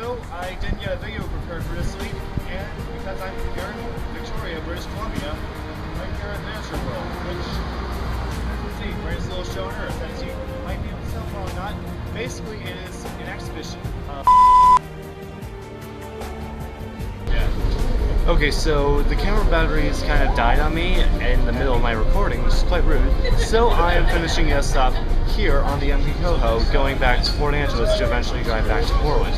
So I didn't get a video prepared for this week, and because I'm here in Victoria, British Columbia, I'm here at Miniature World, which, let's see, greatest little show on earth, as you might be able to tell or not. Basically, it is an exhibition. Okay, so the camera batteries kind of died on me in the middle of my recording, which is quite rude. So I am finishing this up here on the MP Coho, going back to Port Angeles to eventually drive back to Portland.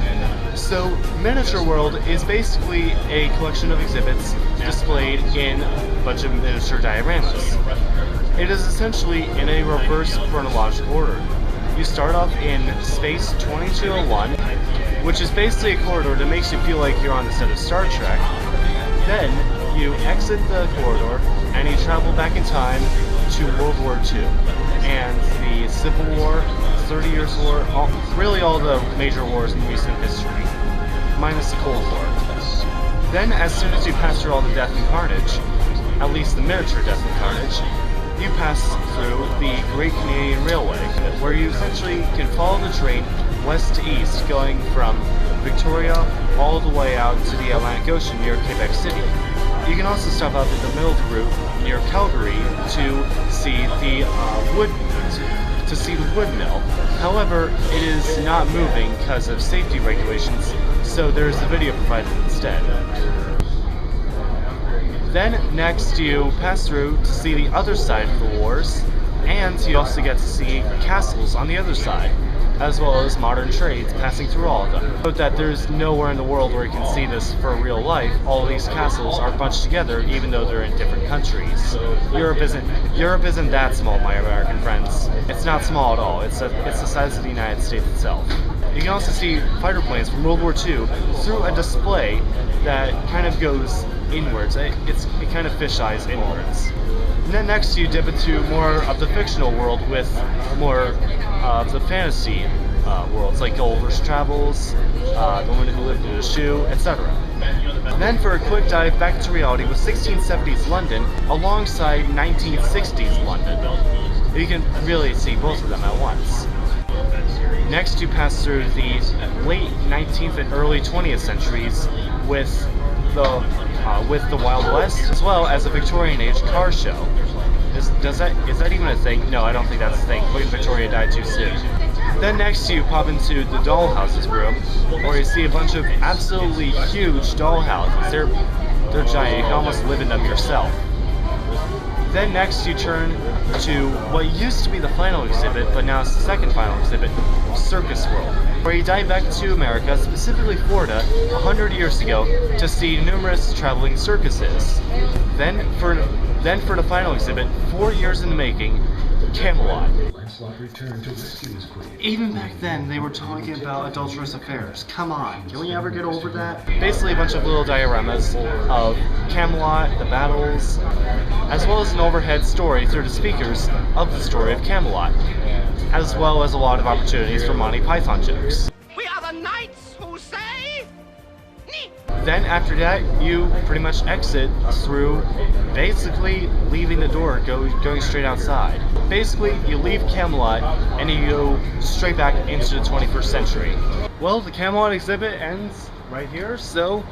So Miniature World is basically a collection of exhibits displayed in a bunch of miniature dioramas. It is essentially in a reverse chronological order. You start off in Space 2201, which is basically a corridor that makes you feel like you're on the set of Star Trek. Then you exit the corridor and you travel back in time to World War II and the Civil War, 30 Years War, really all the major wars in recent history, minus the Cold War. Then as soon as you pass through all the death and carnage, at least the miniature death and carnage, you pass through the Great Canadian Railway, where you essentially can follow the train west to east, going from Victoria all the way out to the Atlantic Ocean near Quebec City. You can also stop up in the middle of the route near Calgary to see the wood mill. However, it is not moving because of safety regulations, so there's a video provided instead. Then next you pass through to see the other side of the wars, and you also get to see castles on the other side, as well as modern trades passing through all of them. Note that there's nowhere in the world where you can see this for real life. All of these castles are bunched together even though they're in different countries. Europe isn't that small, my American friends. It's not small at all. It's the size of the United States itself. You can also see fighter planes from World War II through a display that kind of goes inwards. It kind of fisheyes inwards. And then next you dip into more of the fictional world with more of the fantasy worlds, like Gulliver's Travels, The Woman Who Lived in a Shoe, etc. Then for a quick dive back to reality with 1670s London alongside 1960s London. You can really see both of them at once. Next you pass through the late 19th and early 20th centuries with the Wild West, as well as a Victorian age car show. Is that even a thing? No, I don't think that's a thing. Queen Victoria died too soon. Then next you pop into the dollhouses room, where you see a bunch of absolutely huge dollhouses. They're giant. You can almost live in them yourself. Then next you turn to what used to be the final exhibit, but now it's the second final exhibit, Circus World, where you dive back to America, specifically Florida, 100 years ago, to see numerous traveling circuses. Then for the final exhibit, 4 years in the making, Camelot. Even back then, they were talking about adulterous affairs. Come on, can we ever get over that? Basically a bunch of little dioramas of Camelot, the battles, as well as an overhead story through the speakers of the story of Camelot, as well as a lot of opportunities for Monty Python jokes. We are the knights who say... Then after that, you pretty much exit through basically leaving the door, going straight outside. Basically, you leave Camelot and you go straight back into the 21st century. Well, the Camelot exhibit ends right here, so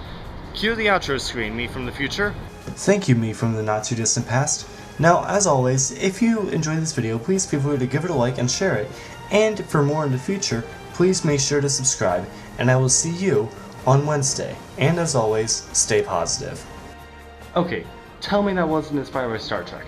cue the outro screen, me from the future. Thank you, me from the not too distant past. Now, as always, if you enjoyed this video, please feel free to give it a like and share it. And for more in the future, please make sure to subscribe, and I will see you on Wednesday. And as always, stay positive. Okay, tell me that wasn't inspired by Star Trek.